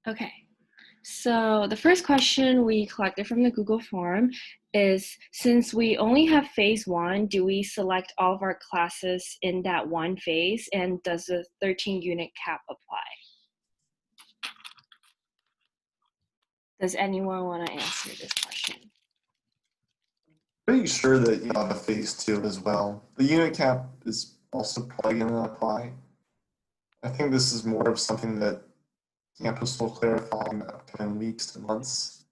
Okay. So the first question we collected from the Google form is, since we only have phase one, do we select all of our classes in that one phase, and does the 13 unit cap apply? Does anyone want to answer this question? Pretty sure that you have a phase two as well. The unit cap is also probably going to apply. I think this is more of something that campus will clarify in the upcoming weeks to months.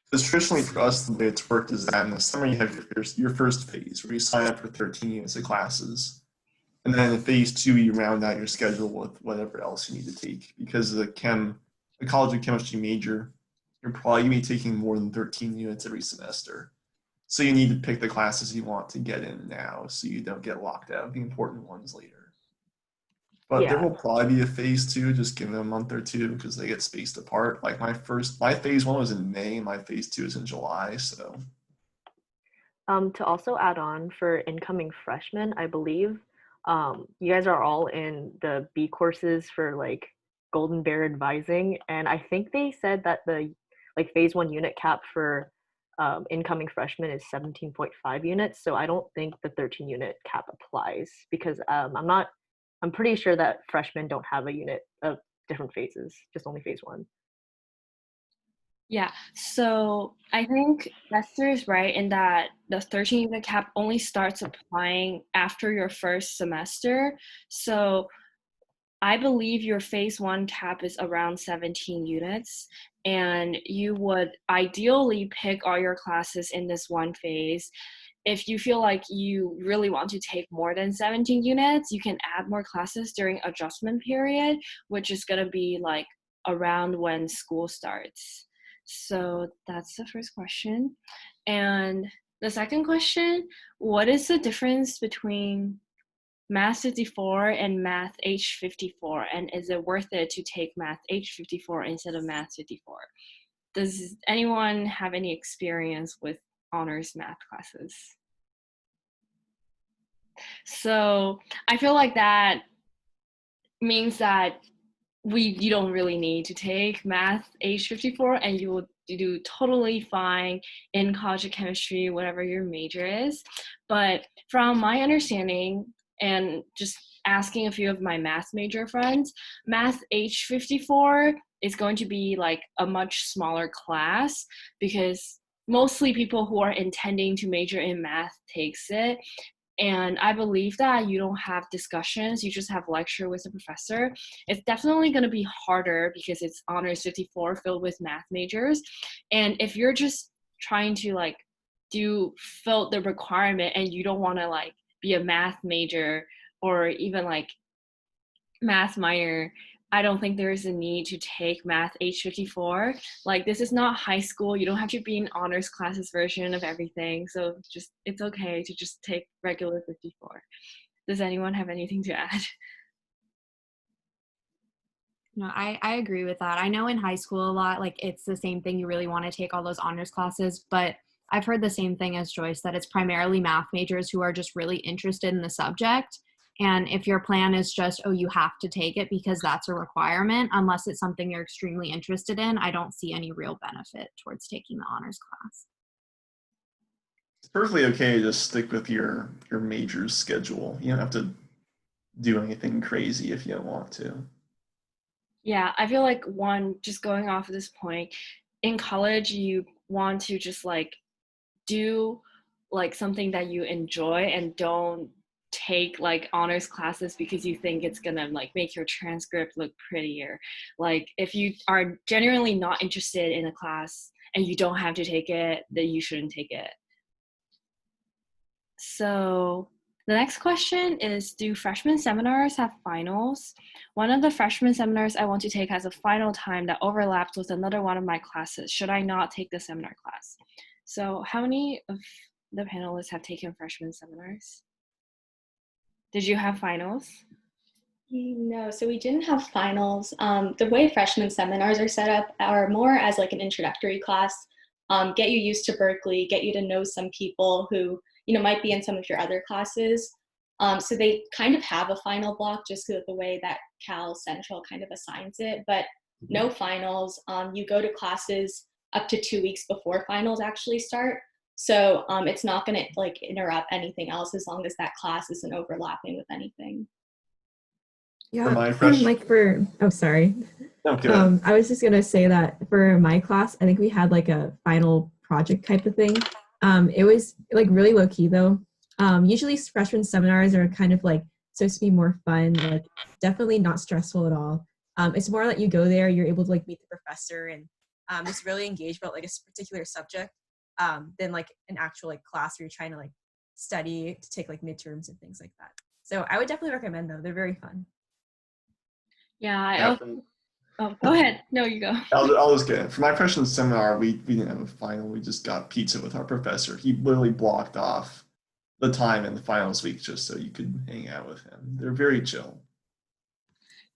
Because traditionally for us, the way it's worked is that in the summer you have your first phase where you sign up for 13 units of classes. And then in phase two, you round out your schedule with whatever else you need to take. Because the College of Chemistry major, you're probably going to be taking more than 13 units every semester. So you need to pick the classes you want to get in now so you don't get locked out of the important ones later. But there Yeah. will probably be a phase two, just give it a month or two because they get spaced apart. Like my phase one was in May, and my phase two is in July. So To also add on for incoming freshmen, I believe you guys are all in the B courses for like Golden Bear advising, and I think they said that the like phase one unit cap for incoming freshmen is 17.5 units. So I don't think the 13 unit cap applies because I'm pretty sure that freshmen don't have a unit of different phases, just only phase one. Yeah, so I think Esther is right in that the 13 unit cap only starts applying after your first semester. So I believe your phase one cap is around 17 units, and you would ideally pick all your classes in this one phase. If you feel like you really want to take more than 17 units, you can add more classes during adjustment period, which is going to be like around when school starts. So that's the first question. And the second question, what is the difference between Math 54 and Math H54, and is it worth it to take Math H54 instead of Math 54? Does anyone have any experience with honors math classes? So I feel like that means that you don't really need to take Math H54, and you will do totally fine in College of Chemistry, whatever your major is. But from my understanding and just asking a few of my math major friends, Math H54 is going to be like a much smaller class because mostly people who are intending to major in math takes it, and I believe that you don't have discussions, you just have lecture with the professor. It's definitely going to be harder because it's honors 54 filled with math majors. And if you're just trying to like do fill the requirement and you don't want to like be a math major or even like math minor, I don't think there is a need to take Math H54. Like, this is not high school. You don't have to be in honors classes version of everything. So just, it's okay to just take regular 54. Does anyone have anything to add? No, I agree with that. I know in high school a lot, like it's the same thing. You really want to take all those honors classes, but I've heard the same thing as Joyce, that it's primarily math majors who are just really interested in the subject. And if your plan is just, oh, you have to take it because that's a requirement, unless it's something you're extremely interested in, I don't see any real benefit towards taking the honors class. it's perfectly okay to just stick with your major's schedule. You don't have to do anything crazy if you don't want to. Yeah, I feel like one, just going off of this point, in college, you want to just like do like something that you enjoy and don't take like honors classes because you think it's gonna like make your transcript look prettier. Like, if you are genuinely not interested in a class and you don't have to take it, then you shouldn't take it. So the next question is, do freshman seminars have finals? One of the freshman seminars I want to take has a final time that overlaps with another one of my classes. Should I not take the seminar class? So how many of the panelists have taken freshman seminars? Did you have finals? No, so we didn't have finals. The way freshman seminars are set up are more as like an introductory class, get you used to Berkeley, get you to know some people who, might be in some of your other classes. So they kind of have a final block just because of the way that Cal Central kind of assigns it. But no finals. You go to classes up to 2 weeks before finals actually start. So it's not going to like interrupt anything else as long as that class isn't overlapping with anything. For Yeah, my freshman, like oh, sorry. no, go ahead. I was just gonna say that for my class, I think we had like a final project type of thing. It was like really low key though. Usually freshman seminars are kind of like supposed to be more fun, like definitely not stressful at all. It's more like you go there, you're able to like meet the professor and just really engage about like a particular subject than like an actual like class where you're trying to like study to take like midterms and things like that. So I would definitely recommend though. They're very fun. Yeah, I Yeah, also, oh, go ahead. No, you go. I'll just get it. For my freshman seminar, we didn't have a final. We just got pizza with our professor. He literally blocked off the time in the finals week just so you could hang out with him. They're very chill.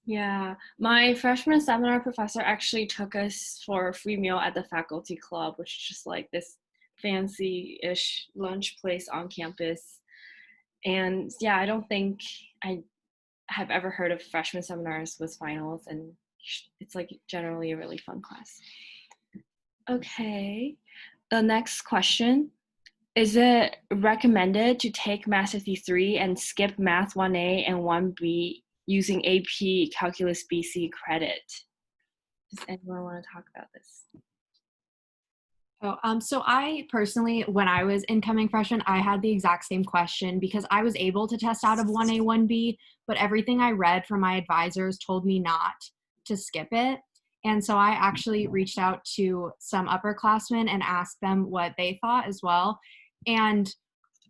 Yeah, my freshman seminar professor actually took us for a free meal at the faculty club, which is just like this fancy-ish lunch place on campus. And yeah, I don't think I have ever heard of freshman seminars with finals, and it's like generally a really fun class. Okay, the next question. Is it recommended to take Math 53 and skip Math 1A and 1B using AP Calculus BC credit? Does anyone want to talk about this? Oh, so I personally, when I was incoming freshman, I had the exact same question because I was able to test out of 1A, 1B, but everything I read from my advisors told me not to skip it. And so I actually reached out to some upperclassmen and asked them what they thought as well. And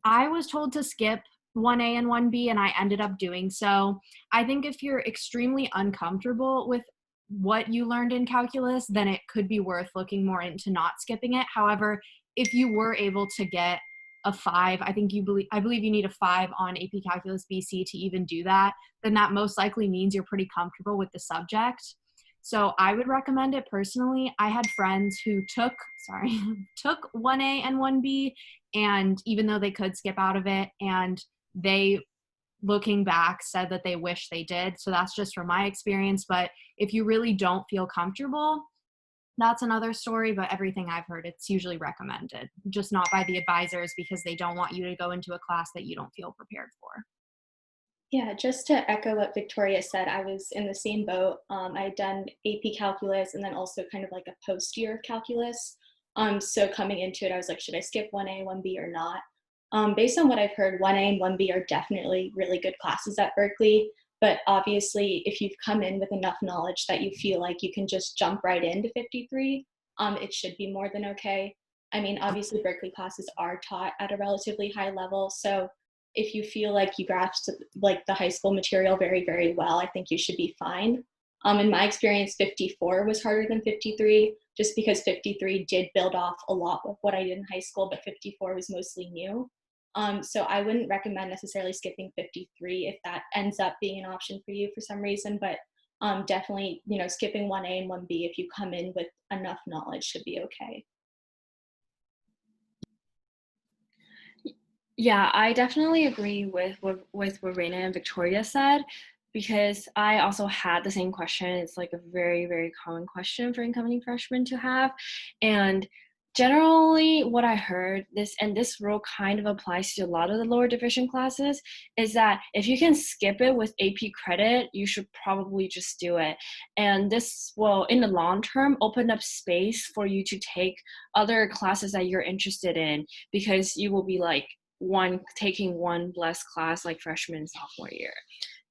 I was told to skip 1A and 1B, and I ended up doing so. I think if you're extremely uncomfortable with what you learned in calculus, then it could be worth looking more into not skipping it. However, if you were able to get a 5, I believe you need a 5 on AP Calculus BC to even do that, then that most likely means you're pretty comfortable with the subject. So I would recommend it personally. I had friends who took 1A and 1B, and even though they could skip out of it, and they, looking back, said that they wish they did. So that's just from my experience. But if you really don't feel comfortable, that's another story. But everything I've heard, it's usually recommended, just not by the advisors because they don't want you to go into a class that you don't feel prepared for. Yeah, just to echo what Victoria said, I was in the same boat. I had done AP Calculus and then also kind of like a post-year of calculus. So coming into it, I was like, should I skip 1A, 1B or not? Based on what I've heard, 1A and 1B are definitely really good classes at Berkeley. But obviously, if you've come in with enough knowledge that you feel like you can just jump right into 53, it should be more than okay. I mean, obviously, Berkeley classes are taught at a relatively high level. So if you feel like you grasped like the high school material very, very well, I think you should be fine. In my experience, 54 was harder than 53, just because 53 did build off a lot of what I did in high school, but 54 was mostly new. So I wouldn't recommend necessarily skipping 53 if that ends up being an option for you for some reason, but definitely, skipping 1A and 1B if you come in with enough knowledge should be okay. Yeah, I definitely agree with what Raina and Victoria said, because I also had the same question. It's like a very, very common question for incoming freshmen to have. And generally what I heard, this rule kind of applies to a lot of the lower division classes, is that if you can skip it with AP credit, you should probably just do it. And this will, in the long term, open up space for you to take other classes that you're interested in, because you will be like taking one less class like freshman and sophomore year.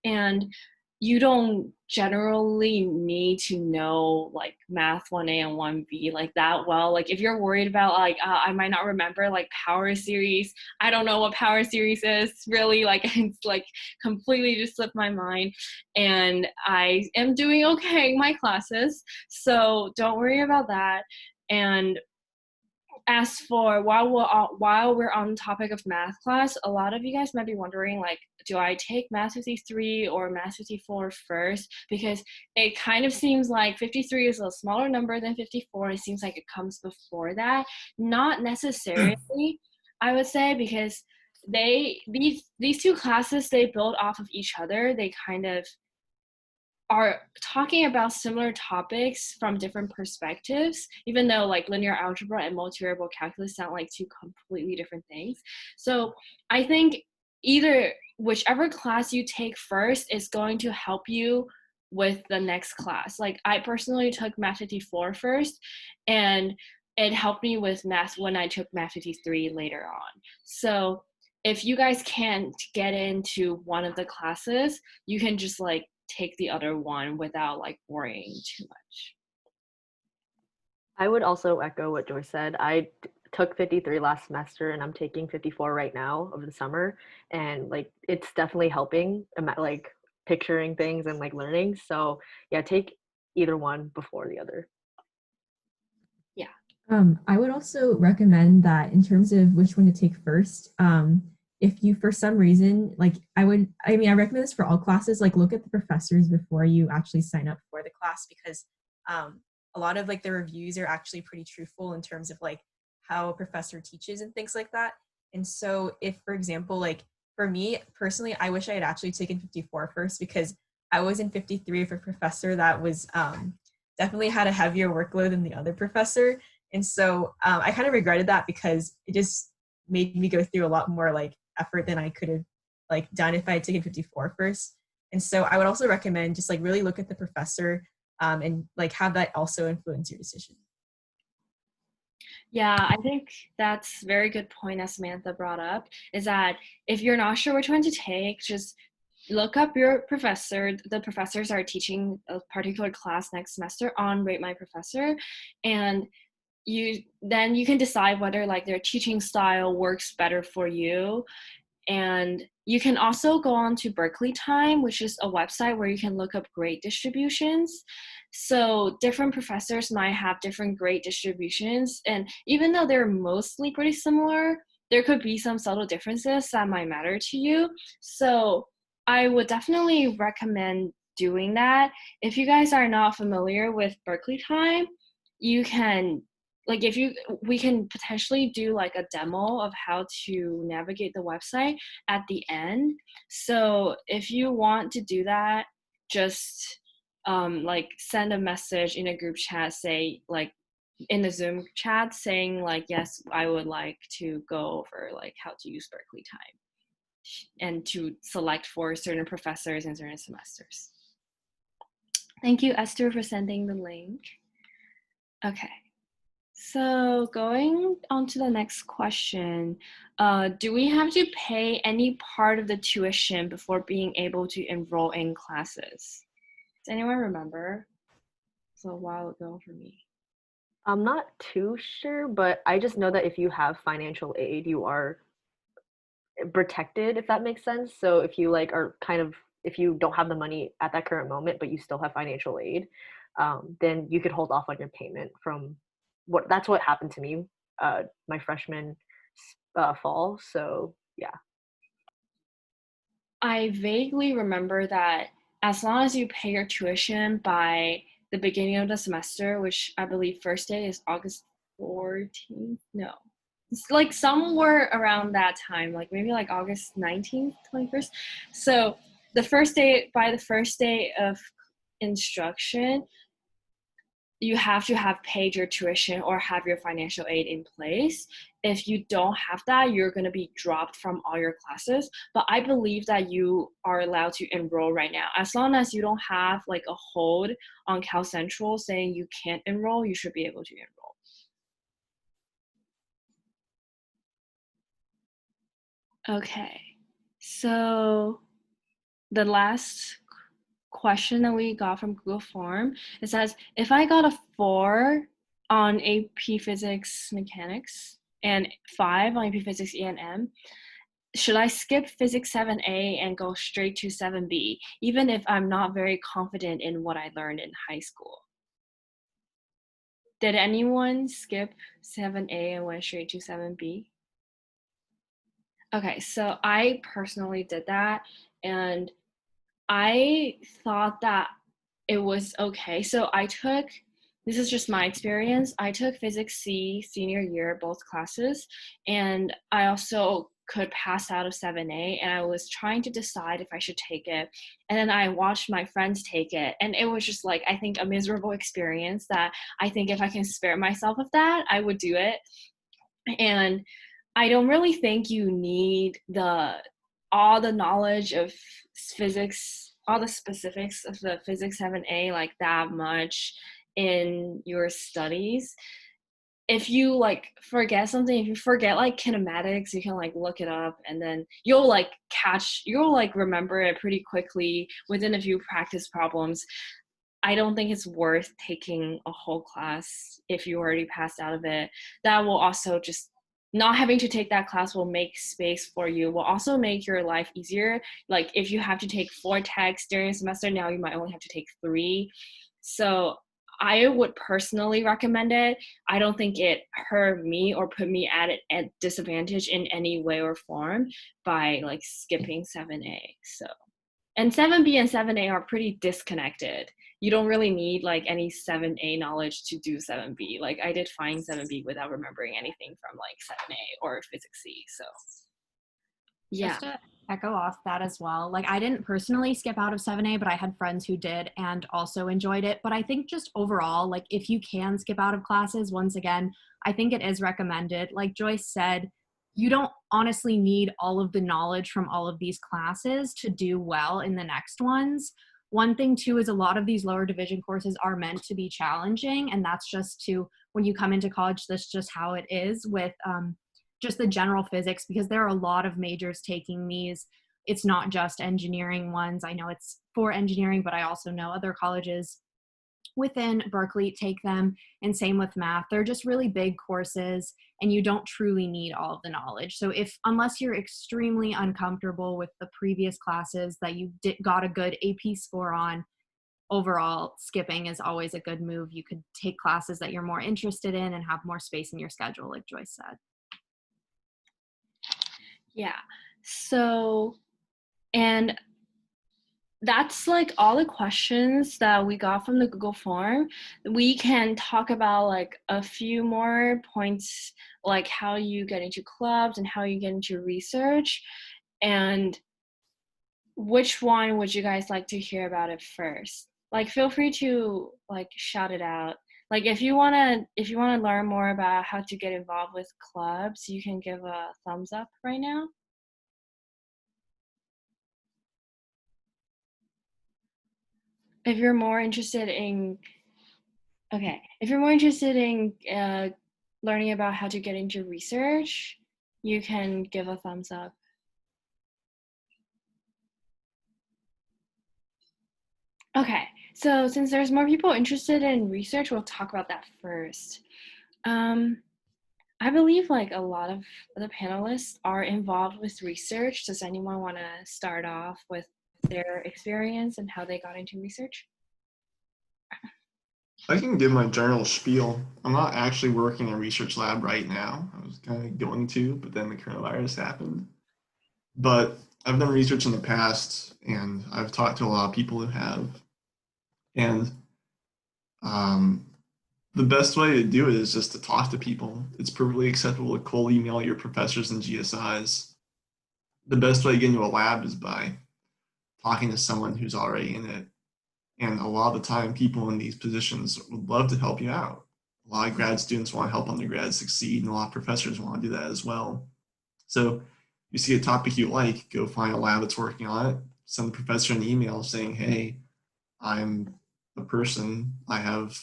And you don't generally need to know like Math 1A and 1B like that well. Like if you're worried about like I might not remember like power series, I don't know what power series is really, like it's like completely just slipped my mind, and I am doing okay in my classes, so don't worry about that. And as for while we're on the topic of math class, a lot of you guys might be wondering, like, do I take Math 53 or Math 54 first? Because it kind of seems like 53 is a smaller number than 54. It seems like it comes before that. Not necessarily, I would say, because these two classes, they build off of each other. They kind of are talking about similar topics from different perspectives, even though like linear algebra and multivariable calculus sound like two completely different things. So I think either whichever class you take first is going to help you with the next class. Like I personally took Math 54 first, and it helped me with math when I took Math 53 later on. So if you guys can't get into one of the classes, you can just like take the other one without like worrying too much. I would also echo what Joyce said. Took 53 last semester and I'm taking 54 right now over the summer. And like, it's definitely helping, like picturing things and like learning. So yeah, take either one before the other. Yeah. I would also recommend that in terms of which one to take first, if you for some reason like I recommend this for all classes, like look at the professors before you actually sign up for the class, because a lot of like the reviews are actually pretty truthful in terms of like how a professor teaches and things like that. And so if, for example, like for me personally, I wish I had actually taken 54 first, because I was in 53 with a professor that was definitely had a heavier workload than the other professor. And so I kind of regretted that, because it just made me go through a lot more like effort than I could have like done if I had taken 54 first. And so I would also recommend just like really look at the professor and like have that also influence your decision. Yeah, I think that's a very good point as Samantha brought up, is that if you're not sure which one to take, just look up your professor. The professors are teaching a particular class next semester on Rate My Professor, and you can decide whether like their teaching style works better for you. And you can also go on to Berkeley Time, which is a website where you can look up grade distributions. So different professors might have different grade distributions, and even though they're mostly pretty similar, there could be some subtle differences that might matter to you. So I would definitely recommend doing that. If you guys are not familiar with Berkeley Time, you can like we can potentially do like a demo of how to navigate the website at the end. So if you want to do that, just like send a message in a group chat, say like in the Zoom chat saying like, yes, I would like to go over like how to use Berkeley Time and to select for certain professors and certain semesters. Thank you, Esther, for sending the link. Okay. So going on to the next question, do we have to pay any part of the tuition before being able to enroll in classes? Does anyone remember? It's a while ago for me. I'm not too sure, but I just know that if you have financial aid, you are protected, if that makes sense. So if you like are kind of, if you don't have the money at that current moment, but you still have financial aid, then you could hold off on your payment from that's what happened to me my freshman fall. So yeah. I vaguely remember that as long as you pay your tuition by the beginning of the semester, which I believe first day is August 14th. No, it's like somewhere around that time, like maybe like August 19th, 21st. So by the first day of instruction, you have to have paid your tuition or have your financial aid in place. If you don't have that, you're going to be dropped from all your classes. But I believe that you are allowed to enroll right now. As long as you don't have like a hold on Cal Central saying you can't enroll, you should be able to enroll. Okay, so the last question that we got from Google Form, it says, if I got a 4 on AP Physics Mechanics and 5 on AP Physics E&M, should I skip Physics 7A and go straight to 7B, even if I'm not very confident in what I learned in high school? Did anyone skip 7A and went straight to 7B? Okay, so I personally did that, and I thought that it was okay. So this is just my experience. I took Physics C senior year, both classes, and I also could pass out of 7A, and I was trying to decide if I should take it. And then I watched my friends take it, and it was just like, I think, a miserable experience that I think if I can spare myself of that, I would do it. And I don't really think you need all the knowledge of physics, all the specifics of the physics 7A like that much in your studies. If you like forget something, if you forget like kinematics, you can like look it up, and then you'll like remember it pretty quickly within a few practice problems. I don't think it's worth taking a whole class if you already passed out of it. That will also just, not having to take that class will make space for you, will also make your life easier. Like if you have to take 4 texts during a semester, now you might only have to take 3. So I would personally recommend it. I don't think it hurt me or put me at disadvantage in any way or form by like skipping 7A. So, and 7B and 7A are pretty disconnected. You don't really need like any 7A knowledge to do 7B. Like I did fine 7B without remembering anything from like 7A or physics C. So yeah. Just to echo off that as well, like I didn't personally skip out of 7A, but I had friends who did and also enjoyed it. But I think just overall, like if you can skip out of classes, once again, I think it is recommended. Like Joyce said, you don't honestly need all of the knowledge from all of these classes to do well in the next ones. One thing too is a lot of these lower division courses are meant to be challenging, and that's just when you come into college, that's just how it is with just the general physics, because there are a lot of majors taking these. It's not just engineering ones. I know it's for engineering, but I also know other colleges within Berkeley take them, and same with math. They're just really big courses, and you don't truly need all of the knowledge. So unless you're extremely uncomfortable with the previous classes that you got a good AP score on, overall skipping is always a good move. You could take classes that you're more interested in and have more space in your schedule, like Joyce said. Yeah. So, and that's like all the questions that we got from the Google form. We can talk about like a few more points, like how you get into clubs and how you get into research. And which one would you guys like to hear about it first? Like feel free to like shout it out. Like if you wanna learn more about how to get involved with clubs, you can give a thumbs up right now. If you're more interested in learning about how to get into research, you can give a thumbs up. Okay, so since there's more people interested in research, we'll talk about that first. I believe like a lot of the panelists are involved with research. Does anyone want to start off with their experience and how they got into research? I can give my general spiel. I'm not actually working in a research lab right now. I was kind of going to, but then the coronavirus happened. But I've done research in the past, and I've talked to a lot of people who have. And the best way to do it is just to talk to people. It's perfectly acceptable to cold email your professors and GSIs. The best way to get into a lab is by talking to someone who's already in it. And a lot of the time, people in these positions would love to help you out. A lot of grad students want to help undergrads succeed, and a lot of professors want to do that as well. So if you see a topic you like, go find a lab that's working on it, send the professor an email saying, hey, I'm a person, I have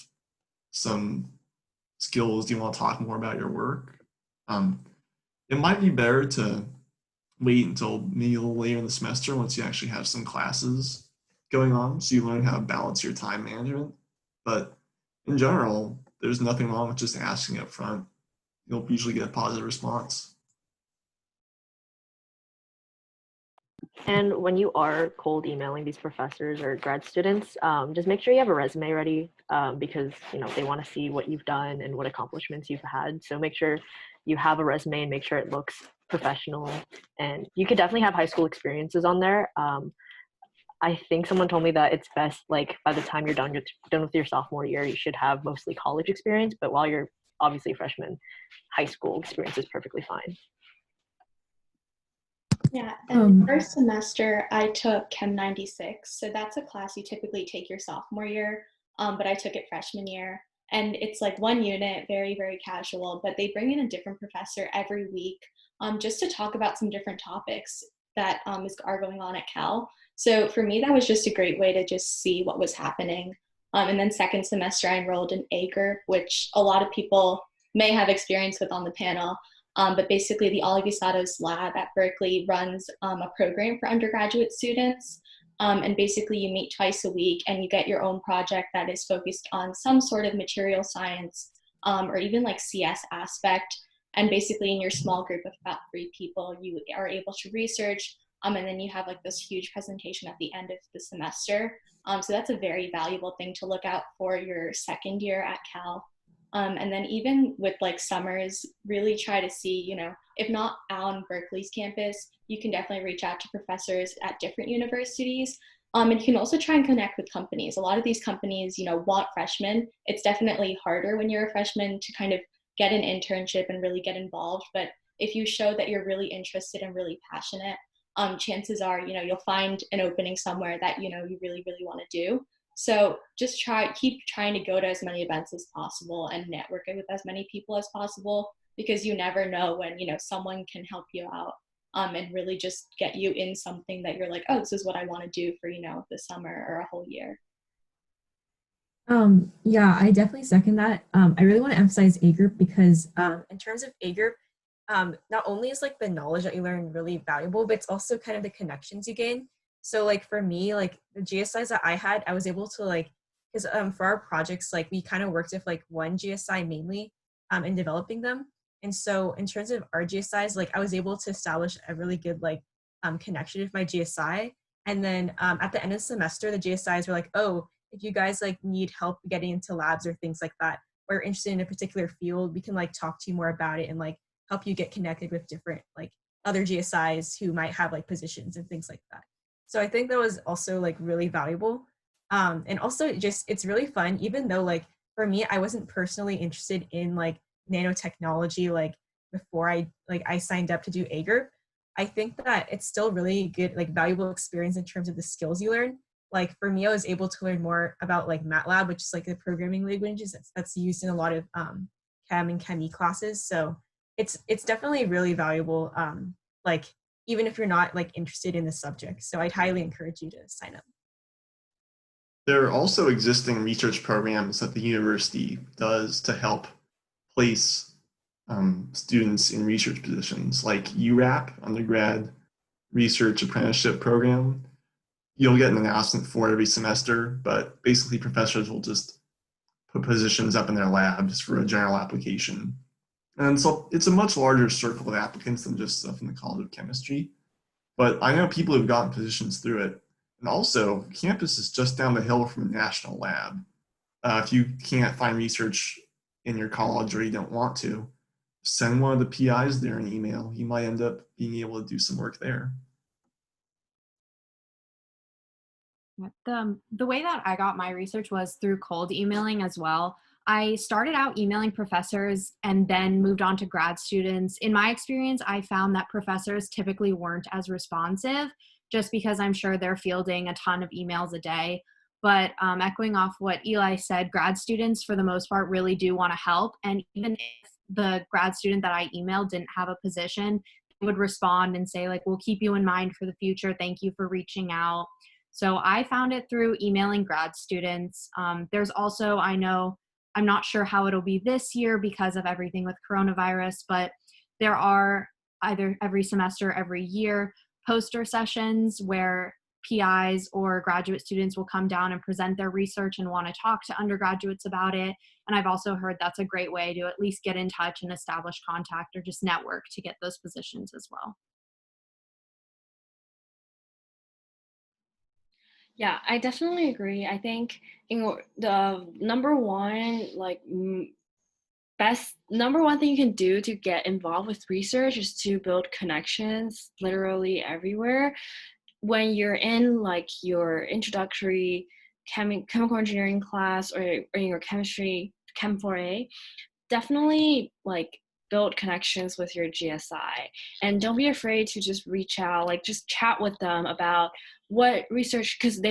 some skills, do you want to talk more about your work? It might be better to wait until maybe a little later in the semester once you actually have some classes going on, so you learn how to balance your time management. But in general, there's nothing wrong with just asking up front. You'll usually get a positive response. And when you are cold emailing these professors or grad students, just make sure you have a resume ready, because they want to see what you've done and what accomplishments you've had. So make sure you have a resume and make sure it looks professional. And you could definitely have high school experiences on there. I think someone told me that it's best, like by the time you're done with your sophomore year, you should have mostly college experience. But while you're obviously a freshman, high school experience is perfectly fine. Yeah, and first semester I took Chem 96. So that's a class you typically take your sophomore year, but I took it freshman year. And it's like one unit, very, very casual, but they bring in a different professor every week just to talk about some different topics that are going on at Cal. So for me, that was just a great way to just see what was happening. And then second semester, I enrolled in AIChE, which a lot of people may have experience with on the panel. But basically, the Olivisados lab at Berkeley runs a program for undergraduate students. And basically, you meet twice a week and you get your own project that is focused on some sort of material science or even like CS aspect. And basically, in your small group of about 3 people, you are able to research. And then you have like this huge presentation at the end of the semester. So that's a very valuable thing to look out for your second year at Cal. And then even with like summers, really try to see, you know, if not on Berkeley's campus, you can definitely reach out to professors at different universities. And you can also try and connect with companies. A lot of these companies, you know, want freshmen. It's definitely harder when you're a freshman to kind of get an internship and really get involved. But if you show that you're really interested and really passionate, chances are, you know, you'll find an opening somewhere that, you know, you really, really want to do. So just keep trying to go to as many events as possible and network with as many people as possible, because you never know when, you know, someone can help you out and really just get you in something that you're like, oh, this is what I want to do for, you know, the summer or a whole year. Yeah, I definitely second that. I really want to emphasize A group because in terms of A group, not only is like the knowledge that you learn really valuable, but it's also kind of the connections you gain. So like for me, like the GSIs that I had, I was able to like, because for our projects, like we kind of worked with like one GSI mainly in developing them. And so in terms of our GSIs, like I was able to establish a really good like connection with my GSI. And then at the end of the semester, the GSIs were like, oh, if you guys like need help getting into labs or things like that, or you're interested in a particular field, we can like talk to you more about it and like help you get connected with different like other GSIs who might have like positions and things like that. So I think that was also like really valuable. And also just it's really fun, even though like for me, I wasn't personally interested in like nanotechnology like before I signed up to do A group. I think that it's still really good, like valuable experience in terms of the skills you learn. Like for me, I was able to learn more about like MATLAB, which is like the programming languages that's used in a lot of Chem and Chemie classes. So it's definitely really valuable. Like even if you're not like interested in the subject, so I'd highly encourage you to sign up. There are also existing research programs that the university does to help place students in research positions, like URAP, undergrad research apprenticeship program. You'll get an announcement for it every semester, but basically professors will just put positions up in their labs for a general application. And so it's a much larger circle of applicants than just stuff in the College of Chemistry. But I know people who've gotten positions through it. And also, campus is just down the hill from a national lab. If you can't find research in your college or you don't want to, send one of the PIs there an email. You might end up being able to do some work there. The way that I got my research was through cold emailing as well. I started out emailing professors and then moved on to grad students. In my experience, I found that professors typically weren't as responsive just because I'm sure they're fielding a ton of emails a day. But echoing off what Eli said, grad students for the most part really do want to help. And even if the grad student that I emailed didn't have a position, they would respond and say like, we'll keep you in mind for the future. Thank you for reaching out. So I found it through emailing grad students. There's also, I know, I'm not sure how it'll be this year because of everything with coronavirus, but there are either every semester, every year, poster sessions where PIs or graduate students will come down and present their research and want to talk to undergraduates about it. And I've also heard that's a great way to at least get in touch and establish contact or just network to get those positions as well. Yeah, I definitely agree. I think the number one, like number one thing you can do to get involved with research is to build connections literally everywhere. When you're in like your introductory chemical engineering class or in your chemistry Chem 4A, definitely like build connections with your GSI, and don't be afraid to just reach out, like just chat with them about what research, because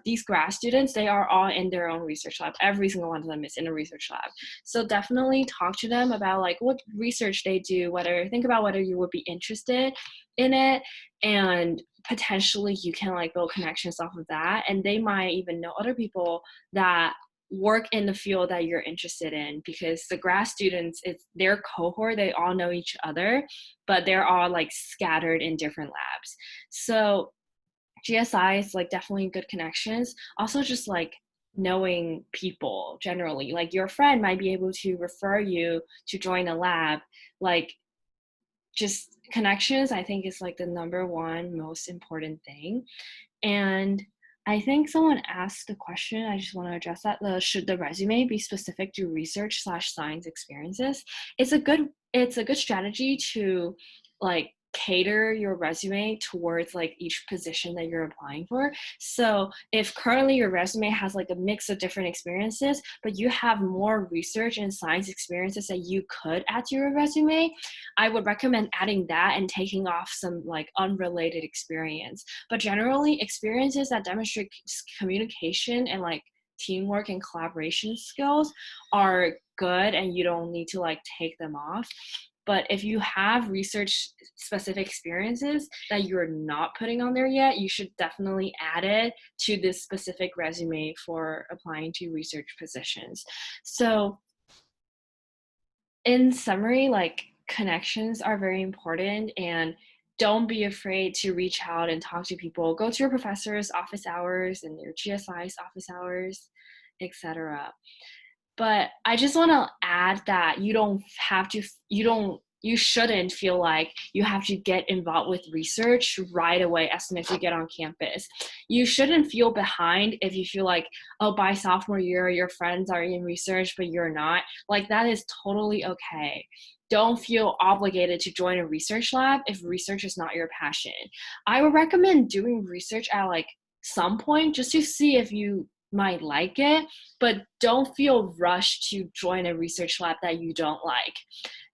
these grad students, they are all in their own research lab. Every single one of them is in a research lab. So definitely talk to them about like what research they do, think about whether you would be interested in it, and potentially you can like build connections off of that, and they might even know other people that work in the field that you're interested in, because the grad students, it's their cohort, they all know each other, but they're all like scattered in different labs. So GSI is like definitely good connections. Also just like knowing people generally, like your friend might be able to refer you to join a lab. Like just connections, I think, is like the number one most important thing. And I think someone asked the question, I just want to address that. Should the resume be specific to research/science experiences? It's a good strategy to like cater your resume towards like each position that you're applying for. So if currently your resume has like a mix of different experiences, but you have more research and science experiences that you could add to your resume, I would recommend adding that and taking off some like unrelated experience. But generally, experiences that demonstrate communication and like teamwork and collaboration skills are good, and you don't need to like take them off. But if you have research specific experiences that you're not putting on there yet, you should definitely add it to this specific resume for applying to research positions. So in summary, like connections are very important, and don't be afraid to reach out and talk to people. Go to your professor's office hours and your GSI's office hours, etc. But I just want to add that you shouldn't feel like you have to get involved with research right away as soon as you get on campus. You shouldn't feel behind if you feel like, oh, by sophomore year, your friends are in research, but you're not. Like, that is totally okay. Don't feel obligated to join a research lab if research is not your passion. I would recommend doing research at like some point just to see if you might like it, but don't feel rushed to join a research lab that you don't like,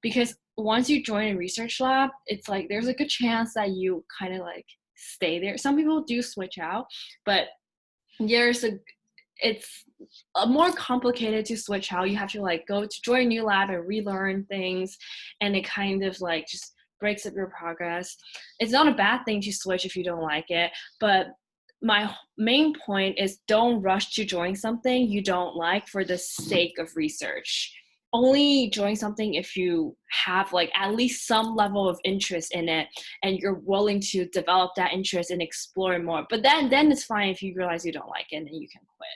because once you join a research lab, it's like there's a good chance that you kind of like stay there. Some people do switch out, but it's more complicated to switch out. You have to like go to join a new lab and relearn things, and it kind of like just breaks up your progress. It's not a bad thing to switch if you don't like it, but my main point is don't rush to join something you don't like for the sake of research. Only join something if you have like at least some level of interest in it and you're willing to develop that interest and explore more. But then it's fine if you realize you don't like it and you can quit.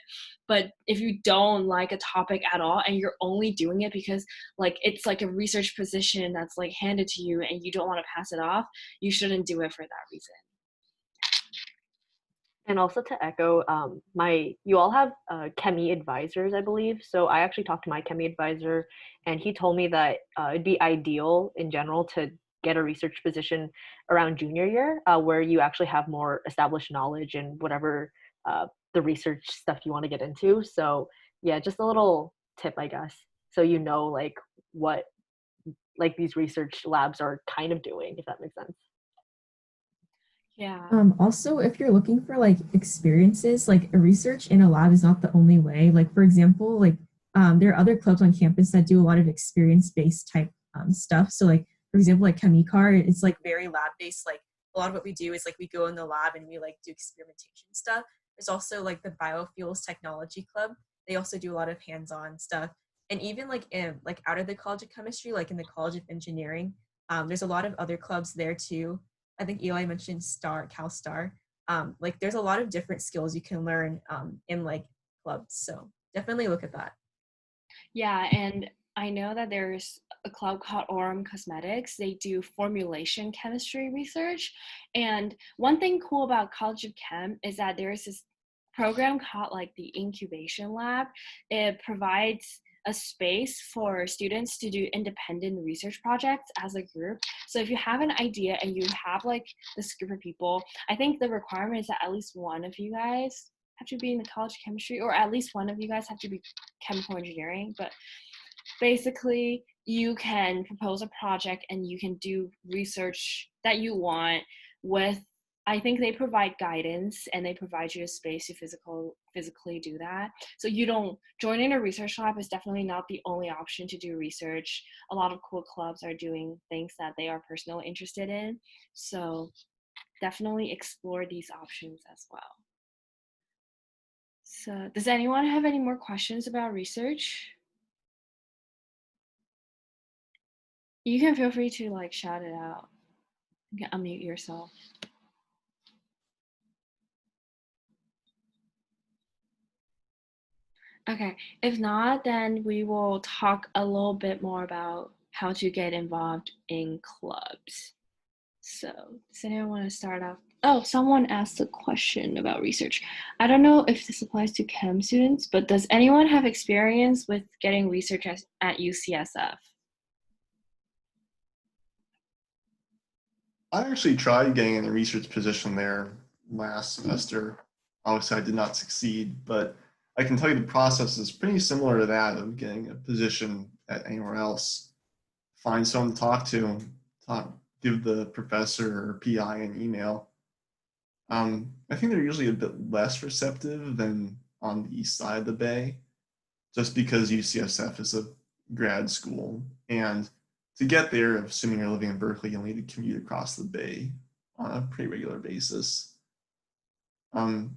But if you don't like a topic at all and you're only doing it because like it's like a research position that's like handed to you and you don't want to pass it off, you shouldn't do it for that reason. And also to echo, you all have ChemE advisors, I believe. So I actually talked to my ChemE advisor, and he told me that it'd be ideal in general to get a research position around junior year, where you actually have more established knowledge in whatever the research stuff you want to get into. So yeah, just a little tip, I guess, so you know like what like these research labs are kind of doing, if that makes sense. Yeah. Also, if you're looking for like experiences, like a research in a lab is not the only way. Like for example, like there are other clubs on campus that do a lot of experience-based type stuff. So like for example, like ChemiCar, it's like very lab-based. Like a lot of what we do is like we go in the lab and we like do experimentation stuff. There's also like the Biofuels Technology Club. They also do a lot of hands-on stuff. And even like in like out of the College of Chemistry, like in the College of Engineering, there's a lot of other clubs there too. I think Eli mentioned CalStar. Like there's a lot of different skills you can learn in like clubs. So definitely look at that. Yeah, and I know that there's a club called Aurum Cosmetics. They do formulation chemistry research. And one thing cool about College of Chem is that there's this program called like the Incubation Lab. It provides a space for students to do independent research projects as a group. So if you have an idea and you have like this group of people, I think the requirement is that at least one of you guys have to be in the College of Chemistry, or at least one of you guys have to be chemical engineering. But basically, you can propose a project and you can do research that you want with, I think they provide guidance and they provide you a space to physically do that. So you don't, joining a research lab is definitely not the only option to do research. A lot of cool clubs are doing things that they are personally interested in. So definitely explore these options as well. So does anyone have any more questions about research? You can feel free to like shout it out. You can unmute yourself. Okay, if not, then we will talk a little bit more about how to get involved in clubs. So, does anyone want to start off? Oh, someone asked a question about research. I don't know if this applies to chem students, but does anyone have experience with getting research at UCSF? I actually tried getting in a research position there last semester. Obviously, I did not succeed, but I can tell you the process is pretty similar to that of getting a position at anywhere else. Find someone to give the professor or PI an email. I think they're usually a bit less receptive than on the east side of the Bay, just because UCSF is a grad school. And to get there, assuming you're living in Berkeley, you'll need to commute across the Bay on a pretty regular basis. And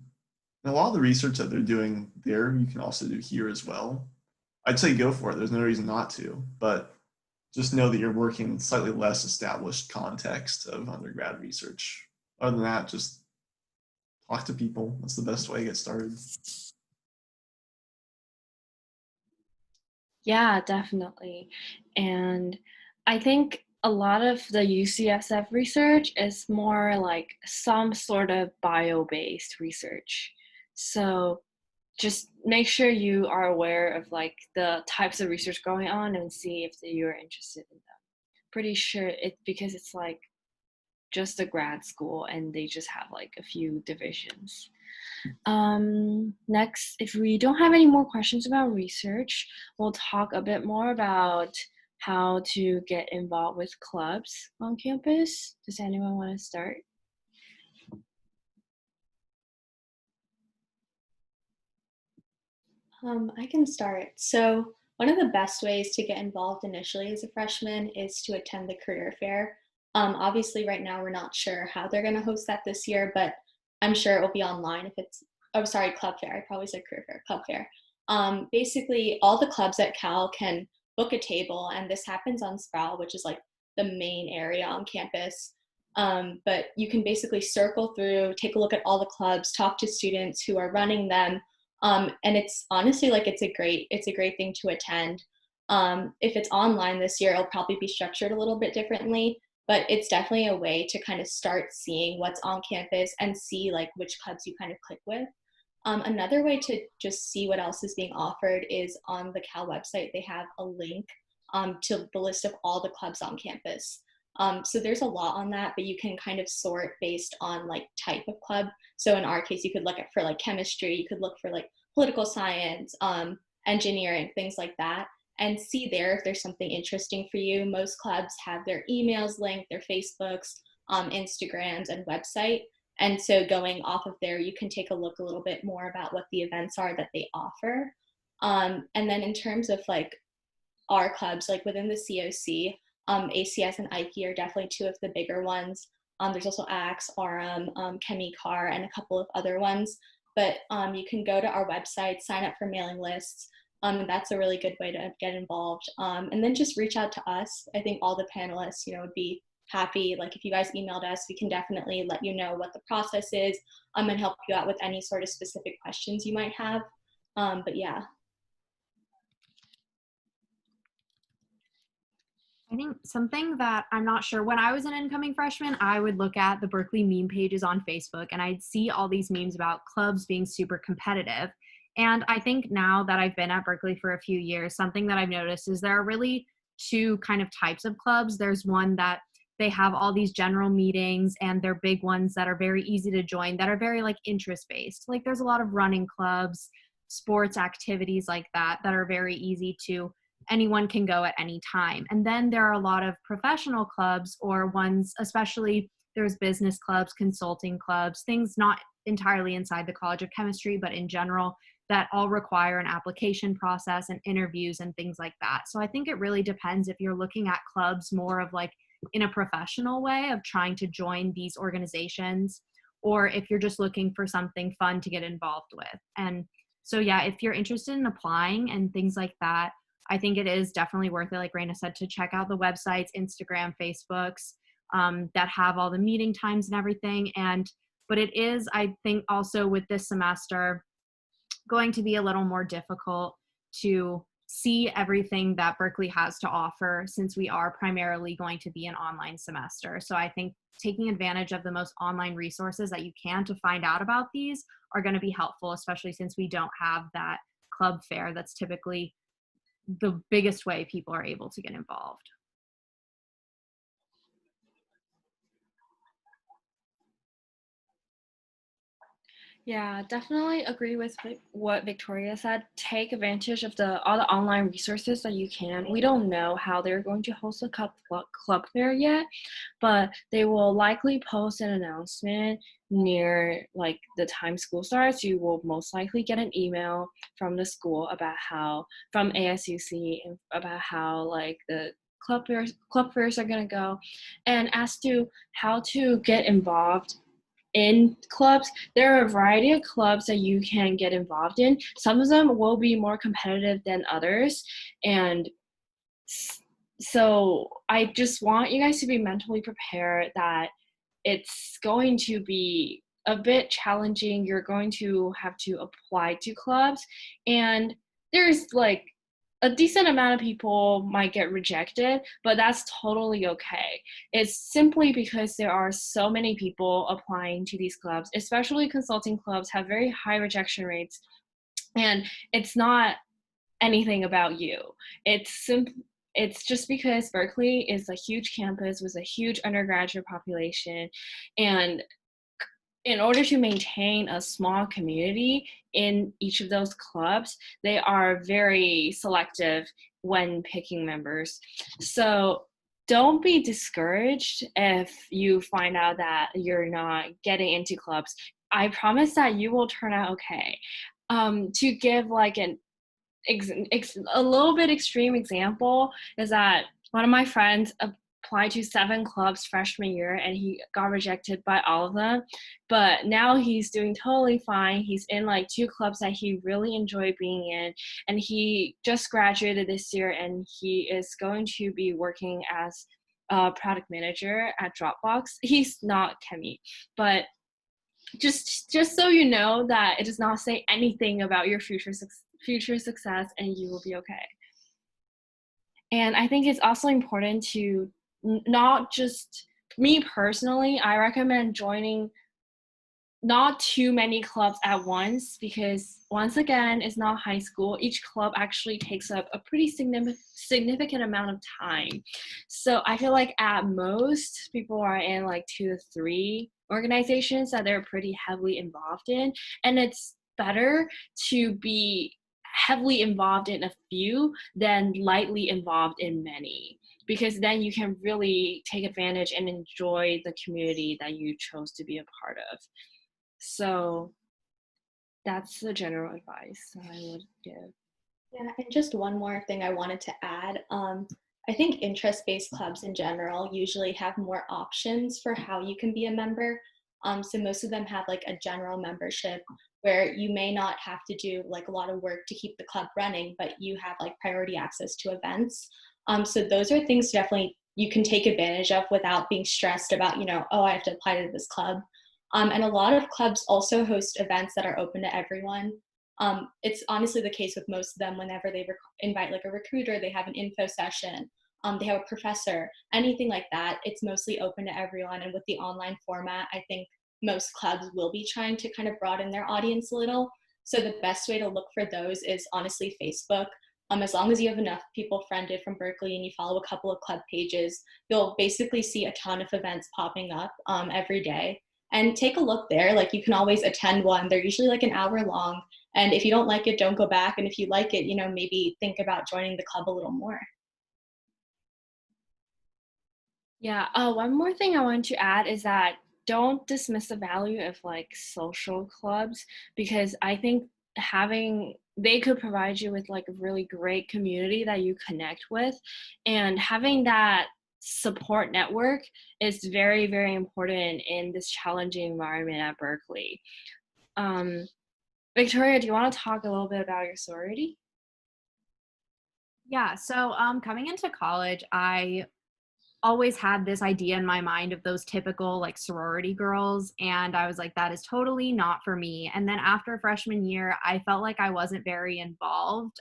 a lot of the research that they're doing there, you can also do here as well. I'd say go for it. There's no reason not to, but just know that you're working in slightly less established context of undergrad research. Other than that, just talk to people. That's the best way to get started. Yeah, definitely. And I think a lot of the UCSF research is more like some sort of bio-based research. So just make sure you are aware of like the types of research going on and see if you're interested in them. Pretty sure it's because it's like just a grad school and they just have like a few divisions. Next, if we don't have any more questions about research, we'll talk a bit more about how to get involved with clubs on campus. Does anyone want to start? I can start. So one of the best ways to get involved initially as a freshman is to attend the career fair. Obviously, right now we're not sure how they're going to host that this year, but I'm sure it will be online if it's, oh, sorry, club fair. I probably said career fair, club fair. Basically, all the clubs at Cal can book a table, and this happens on Sproul, which is like the main area on campus. But you can basically circle through, take a look at all the clubs, talk to students who are running them, and it's honestly like it's a great thing to attend. If it's online this year, it'll probably be structured a little bit differently, but it's definitely a way to kind of start seeing what's on campus and see like which clubs you kind of click with. Another way to just see what else is being offered is on the Cal website. They have a link to the list of all the clubs on campus. So there's a lot on that, but you can kind of sort based on like type of club. So in our case, you could look at for like chemistry, you could look for like political science, engineering, things like that, and see there if there's something interesting for you. Most clubs have their emails linked, their Facebooks, Instagrams, and website. And so going off of there, you can take a look a little bit more about what the events are that they offer. And then in terms of like our clubs, like within the CoC, ACS and AIChE are definitely two of the bigger ones. There's also AIChE, RM, ChemiCar, and a couple of other ones. But you can go to our website, sign up for mailing lists. That's a really good way to get involved. And then just reach out to us. I think all the panelists, would be happy. Like if you guys emailed us, we can definitely let you know what the process is and help you out with any sort of specific questions you might have. But yeah. I think something that I'm not sure, when I was an incoming freshman, I would look at the Berkeley meme pages on Facebook and I'd see all these memes about clubs being super competitive. And I think now that I've been at Berkeley for a few years, something that I've noticed is there are really two kind of types of clubs. There's one that they have all these general meetings and they're big ones that are very easy to join, that are very like interest based. Like there's a lot of running clubs, sports activities like that, that are very easy to anyone can go at any time. And then there are a lot of professional clubs, or ones, especially there's business clubs, consulting clubs, things not entirely inside the College of Chemistry, but in general, that all require an application process and interviews and things like that. So I think it really depends if you're looking at clubs more of like in a professional way of trying to join these organizations, or if you're just looking for something fun to get involved with. And so, yeah, if you're interested in applying and things like that, I think it is definitely worth it, like Raina said, to check out the websites, Instagram, Facebooks, that have all the meeting times and everything. But it is, I think, also with this semester, going to be a little more difficult to see everything that Berkeley has to offer, since we are primarily going to be an online semester. So I think taking advantage of the most online resources that you can to find out about these are going to be helpful, especially since we don't have that club fair that's typically the biggest way people are able to get involved. Yeah, definitely agree with what Victoria said. Take advantage of all the online resources that you can. We don't know how they're going to host a club fair yet, but they will likely post an announcement near like the time school starts. You will most likely get an email from the school from AIChE, about how like the club fairs are gonna go, and as to how to get involved in clubs. There are a variety of clubs that you can get involved in. Some of them will be more competitive than others, and so I just want you guys to be mentally prepared that it's going to be a bit challenging. You're going to have to apply to clubs, and there's like a decent amount of people might get rejected, but that's totally okay. It's simply because there are so many people applying to these clubs, especially consulting clubs have very high rejection rates, and it's not anything about you. It's just because Berkeley is a huge campus with a huge undergraduate population, and in order to maintain a small community in each of those clubs, they are very selective when picking members. So don't be discouraged if you find out that you're not getting into clubs. I promise that you will turn out okay. To give like a little bit extreme example is that one of my friends applied to 7 clubs freshman year and he got rejected by all of them, but now he's doing totally fine. He's in like 2 clubs that he really enjoyed being in, and he just graduated this year, and he is going to be working as a product manager at Dropbox. He's not Chemi, but just so you know that it does not say anything about your future success, and you will be okay. And I think it's also important to not just, me personally, I recommend joining not too many clubs at once, because once again, it's not high school. Each club actually takes up a pretty significant amount of time. So I feel like at most people are in like 2 to 3 organizations that they're pretty heavily involved in, and it's better to be heavily involved in a few than lightly involved in many, because then you can really take advantage and enjoy the community that you chose to be a part of. So that's the general advice I would give. Yeah, and just one more thing I wanted to add. I think interest-based clubs in general usually have more options for how you can be a member. So most of them have like a general membership where you may not have to do like a lot of work to keep the club running, but you have like priority access to events. So those are things definitely you can take advantage of without being stressed about, oh, I have to apply to this club. And a lot of clubs also host events that are open to everyone. It's honestly the case with most of them. Whenever they invite like a recruiter, they have an info session, they have a professor, anything like that, it's mostly open to everyone. And with the online format, I think most clubs will be trying to kind of broaden their audience a little. So the best way to look for those is honestly Facebook. As long as you have enough people friended from Berkeley and you follow a couple of club pages, you'll basically see a ton of events popping up every day. And take a look there. Like, you can always attend one. They're usually like an hour long, And if you don't like it, don't go back. And if you like it, maybe think about joining the club a little more. Yeah. One more thing I want to add is that don't dismiss the value of like social clubs, because I think they could provide you with like a really great community that you connect with, and having that support network is very, very important in this challenging environment at Berkeley. Victoria, do you want to talk a little bit about your sorority? Yeah, so coming into college, I always had this idea in my mind of those typical like sorority girls, and I was like, that is totally not for me. And then after freshman year, I felt like I wasn't very involved.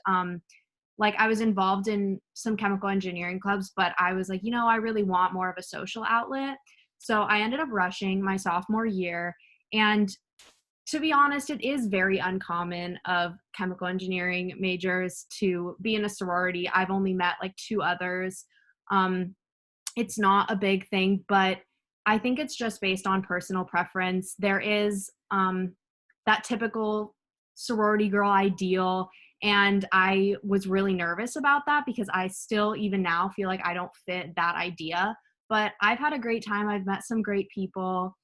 Like I was involved in some chemical engineering clubs, but I was like, I really want more of a social outlet. So I ended up rushing my sophomore year. And to be honest, it is very uncommon of chemical engineering majors to be in a sorority. I've only met like 2 others. It's not a big thing, but I think it's just based on personal preference. There is that typical sorority girl ideal, and I was really nervous about that because I still, even now, feel like I don't fit that idea. But I've had a great time. I've met some great people.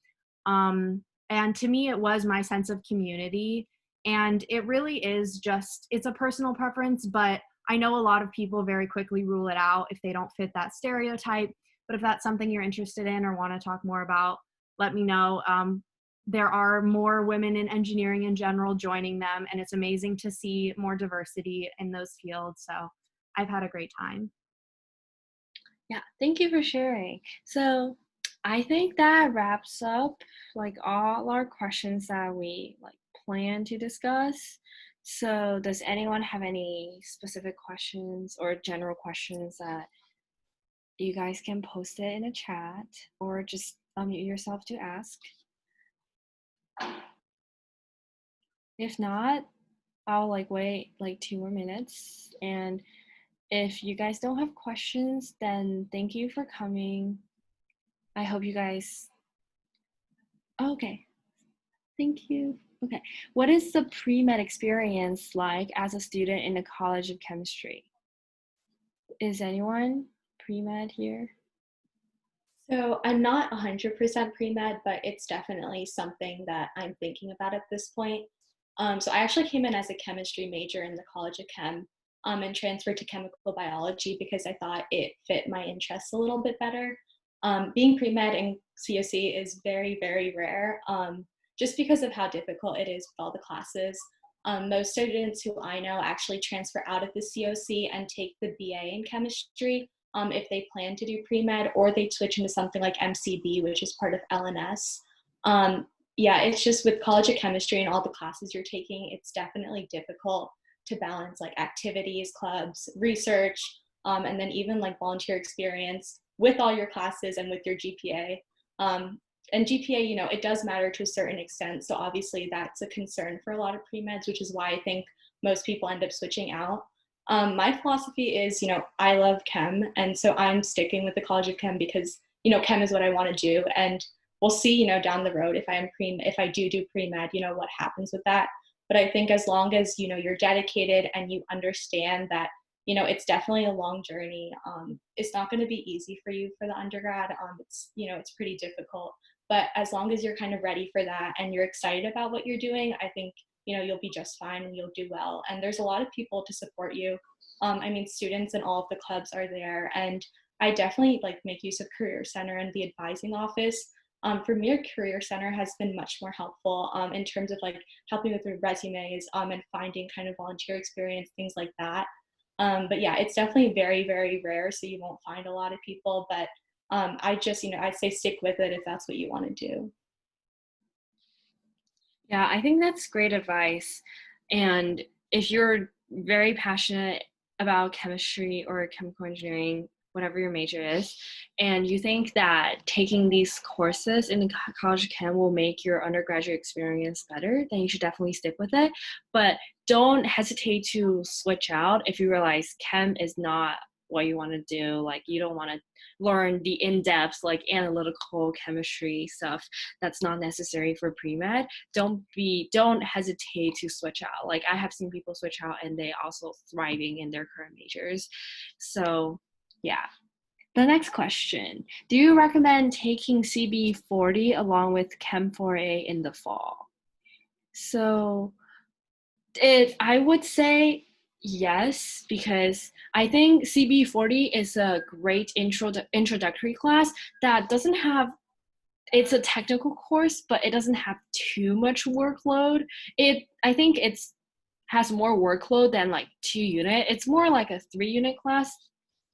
And to me, it was my sense of community. And it really is just, it's a personal preference, but I know a lot of people very quickly rule it out if they don't fit that stereotype. But if that's something you're interested in or want to talk more about, let me know. There are more women in engineering in general joining them, and it's amazing to see more diversity in those fields. So I've had a great time. Yeah, thank you for sharing. So I think that wraps up like all our questions that we like plan to discuss. So does anyone have any specific questions or general questions that you guys can post it in a chat or just unmute yourself to ask? If not, I'll like wait like 2 more minutes. And if you guys don't have questions, then thank you for coming. I hope you guys, okay, thank you. Okay, what is the pre-med experience like as a student in the College of Chemistry? Is anyone pre-med here? So I'm not 100% pre-med, but it's definitely something that I'm thinking about at this point. So I actually came in as a chemistry major in the College of Chem, and transferred to chemical biology because I thought it fit my interests a little bit better. Being pre-med in CoC is very, very rare, just because of how difficult it is with all the classes. Most students who I know actually transfer out of the CoC and take the BA in chemistry if they plan to do pre-med, or they switch into something like MCB, which is part of LNS. Yeah, it's just with College of Chemistry and all the classes you're taking, it's definitely difficult to balance like activities, clubs, research, and then even like volunteer experience with all your classes and with your GPA. And GPA, it does matter to a certain extent. So obviously that's a concern for a lot of pre-meds, which is why I think most people end up switching out. My philosophy is, I love chem. And so I'm sticking with the College of Chem because, chem is what I want to do. And we'll see, down the road if I do pre-med, what happens with that. But I think as long as, you're dedicated and you understand that, it's definitely a long journey. It's not going to be easy for you for the undergrad. It's pretty difficult. But as long as you're kind of ready for that and you're excited about what you're doing, I think, you'll be just fine and you'll do well. And there's a lot of people to support you. Students in all of the clubs are there. And I definitely make use of Career Center and the advising office. For me, Career Center has been much more helpful in terms of helping with the resumes and finding kind of volunteer experience, things like that. But yeah, it's definitely very, very rare, so you won't find a lot of people. But I'd say stick with it if that's what you want to do. Yeah, I think that's great advice. And if you're very passionate about chemistry or chemical engineering, whatever your major is, and you think that taking these courses in the College of Chem will make your undergraduate experience better, then you should definitely stick with it. But don't hesitate to switch out if you realize chem is not what you want to do. Like you don't want to learn the in-depth like analytical chemistry stuff that's not necessary for pre-med. Don't hesitate to switch out. Like I have seen people switch out and they also thriving in their current majors. So yeah. The next question, do you recommend taking CB40 along with Chem 4A in the fall? So I would say yes, because I think CB40 is a great introductory class that doesn't have, it's a technical course, but it doesn't have too much workload. I think it's has more workload than like 2 unit. It's more like a 3-unit class.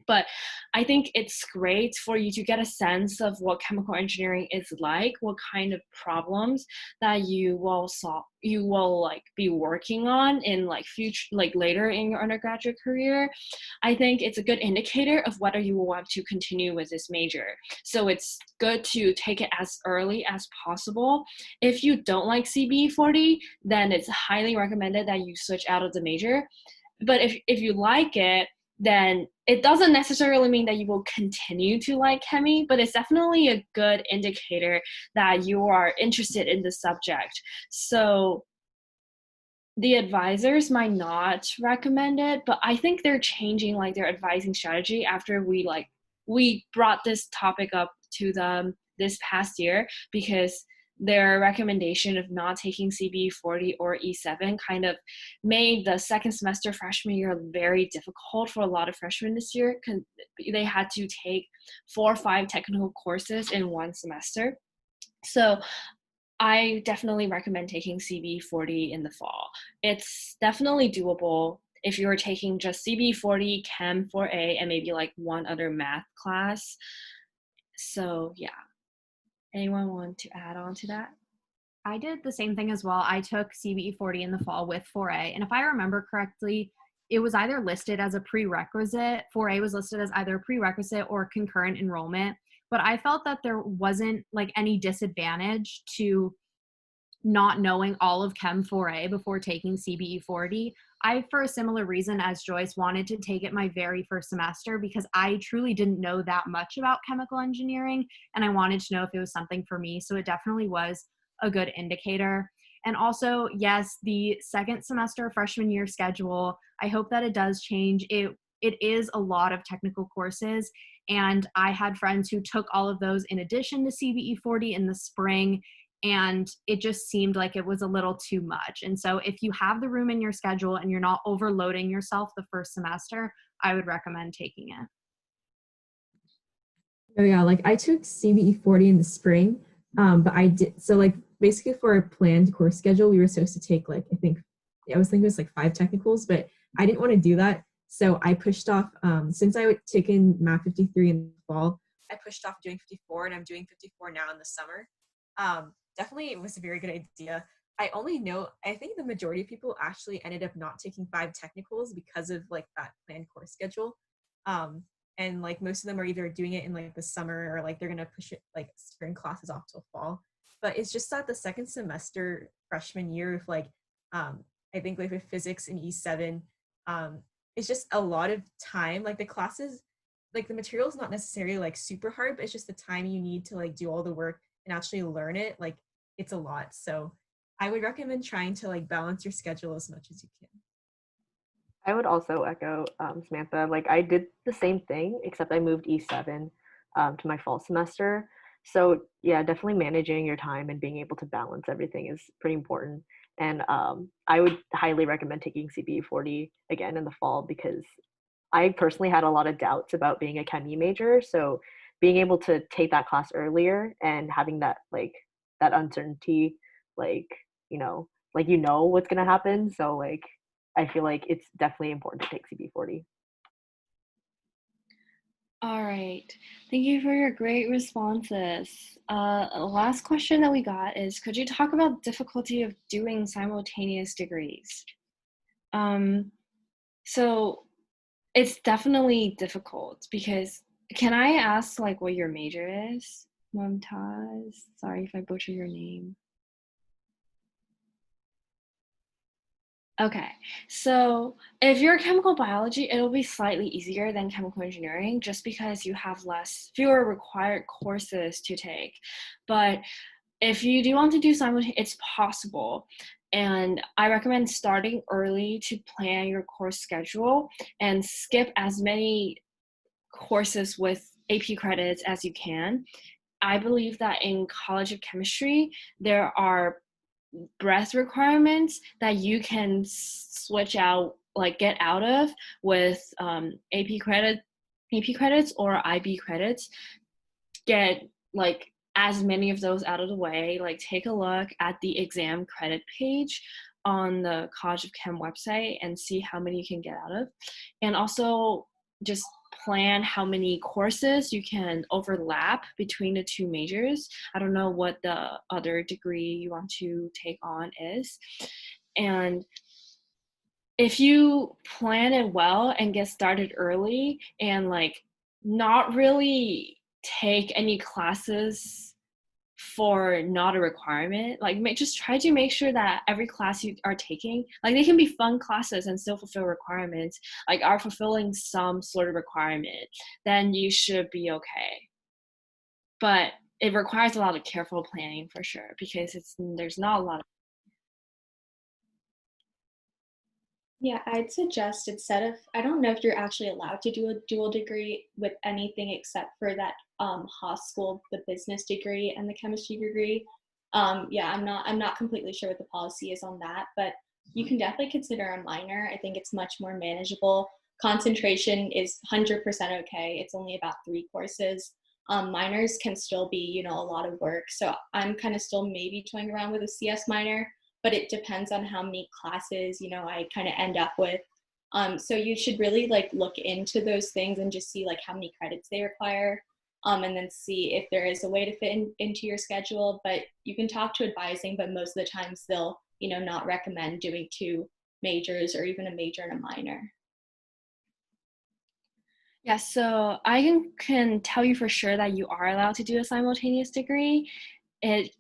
But I think it's great for you to get a sense of what chemical engineering is like, what kind of problems that you will solve, you will like be working on in like future, like later in your undergraduate career. I think it's a good indicator of whether you will want to continue with this major. So it's good to take it as early as possible. If you don't like CB40, then it's highly recommended that you switch out of the major. But if you like it, then it doesn't necessarily mean that you will continue to like chemistry, but it's definitely a good indicator that you are interested in the subject. So the advisors might not recommend it, but I think they're changing like their advising strategy after we brought this topic up to them this past year, because their recommendation of not taking CB40 or E7 kind of made the second semester freshman year very difficult for a lot of freshmen this year, because they had to take 4 or 5 technical courses in one semester. So I definitely recommend taking CB40 in the fall. It's definitely doable if you're taking just CB40, Chem 4A, and maybe like one other math class. So yeah. Anyone want to add on to that? I did the same thing as well. I took CBE40 in the fall with 4A. And if I remember correctly, it was either listed as a prerequisite. 4A was listed as either a prerequisite or concurrent enrollment. But I felt that there wasn't like any disadvantage to not knowing all of Chem 4A before taking CBE40. I, for a similar reason as Joyce, wanted to take it my very first semester because I truly didn't know that much about chemical engineering, and I wanted to know if it was something for me. So it definitely was a good indicator. And also, yes, the second semester freshman year schedule, I hope that it does change. It is a lot of technical courses, and I had friends who took all of those in addition to CBE40 in the spring, and it just seemed like it was a little too much. And so if you have the room in your schedule and you're not overloading yourself the first semester, I would recommend taking it. Oh yeah, like I took CBE40 in the spring, but I did, so like basically for a planned course schedule, we were supposed to take like, I was thinking it was like 5 technicals, but I didn't want to do that. So I pushed off, since I would taken Math 53 in the fall, I pushed off doing 54, and I'm doing 54 now in the summer. Definitely it was a very good idea. I think the majority of people actually ended up not taking 5 technicals because of like that planned course schedule. And like most of them are either doing it in like the summer or like they're going to push it like spring classes off till fall. But it's just that the second semester freshman year of like, I think like with physics and E7, it's just a lot of time. Like the classes, like the material is not necessarily like super hard, but it's just the time you need to like do all the work and actually learn it. Like it's a lot. So I would recommend trying to like balance your schedule as much as you can. I would also echo Samantha. Like I did the same thing, except I moved E7 to my fall semester. So yeah, definitely managing your time and being able to balance everything is pretty important. And I would highly recommend taking CBE40 again in the fall, because I personally had a lot of doubts about being a chemie major. So being able to take that class earlier and having that like that uncertainty, like like what's gonna happen. So like I feel like it's definitely important to take CB40. All right. Thank you for your great responses. Last question that we got is, could you talk about difficulty of doing simultaneous degrees? So it's definitely difficult because, can I ask like what your major is? Mumtaz? Sorry if I butcher your name. Okay, so if you're chemical biology, it'll be slightly easier than chemical engineering just because you have fewer required courses to take. But if you do want to do simultaneous, it's possible. And I recommend starting early to plan your course schedule and skip as many courses with AP credits as you can. I believe that in College of Chemistry, there are breadth requirements that you can switch out, like get out of with AP credits or IB credits. Get like as many of those out of the way. Like take a look at the exam credit page on the College of Chem website and see how many you can get out of, and also just plan how many courses you can overlap between the two majors. I don't know what the other degree you want to take on is. And if you plan it well and get started early and like not really take any classes for not a requirement, like just try to make sure that every class you are taking, like they can be fun classes and still fulfill requirements, like are fulfilling some sort of requirement, then you should be okay. But it requires a lot of careful planning for sure, because there's not a lot of. Yeah, I'd suggest instead of, I don't know if you're actually allowed to do a dual degree with anything except for that Haas School, the business degree and the chemistry degree. Yeah, I'm not completely sure what the policy is on that, but you can definitely consider a minor. I think it's much more manageable. Concentration is 100% okay. It's only about 3 courses. Minors can still be, a lot of work. So I'm kind of still maybe toying around with a CS minor, but it depends on how many classes, I kind of end up with. So you should really like look into those things and just see like how many credits they require, and then see if there is a way to fit into your schedule. But you can talk to advising, but most of the times they'll, not recommend doing 2 majors or even a major and a minor. Yeah, so I can tell you for sure that you are allowed to do a simultaneous degree. It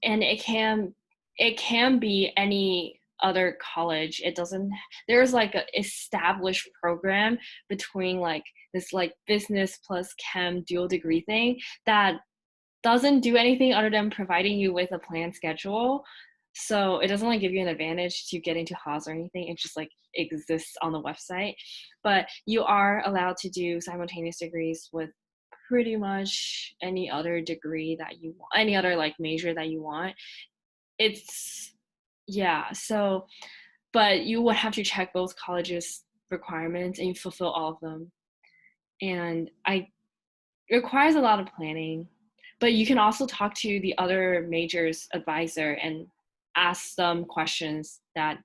can be any other college. It doesn't, there's like an established program between like this like business plus chem dual degree thing that doesn't do anything other than providing you with a planned schedule. So it doesn't like give you an advantage to get into Haas or anything. It just like exists on the website. But you are allowed to do simultaneous degrees with pretty much any other degree that you want, any other like major that you want. It's yeah. So, but you would have to check both colleges' requirements and you fulfill all of them. And it requires a lot of planning, but you can also talk to the other majors advisor and ask them questions that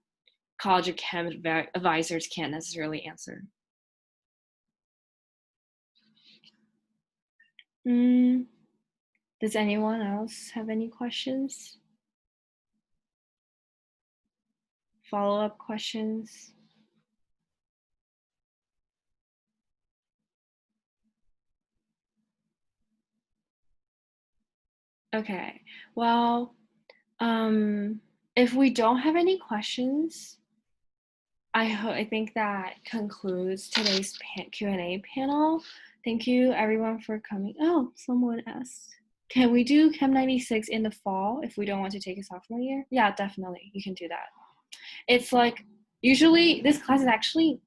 College of Chem advisors can't necessarily answer. Does anyone else have any questions? Follow-up questions? Okay, well, if we don't have any questions, I think that concludes today's Q&A panel. Thank you everyone for coming. Oh, someone asked, can we do Chem 96 in the fall if we don't want to take a sophomore year? Yeah, definitely, you can do that. It's like, usually this class is actually,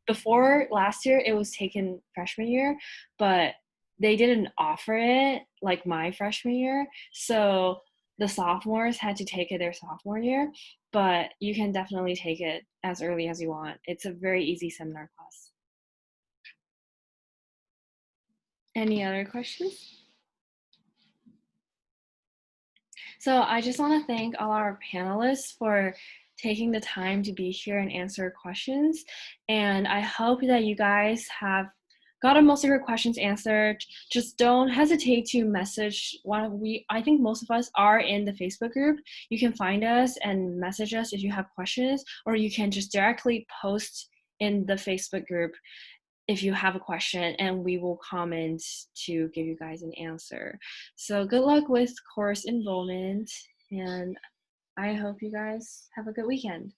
before last year, it was taken freshman year, but they didn't offer it like my freshman year. So the sophomores had to take it their sophomore year, but you can definitely take it as early as you want. It's a very easy seminar class. Any other questions? So I just want to thank all our panelists for taking the time to be here and answer questions. And I hope that you guys have gotten most of your questions answered. Just don't hesitate to message I think most of us are in the Facebook group. You can find us and message us if you have questions, or you can just directly post in the Facebook group if you have a question, and we will comment to give you guys an answer. So good luck with course enrollment, and I hope you guys have a good weekend.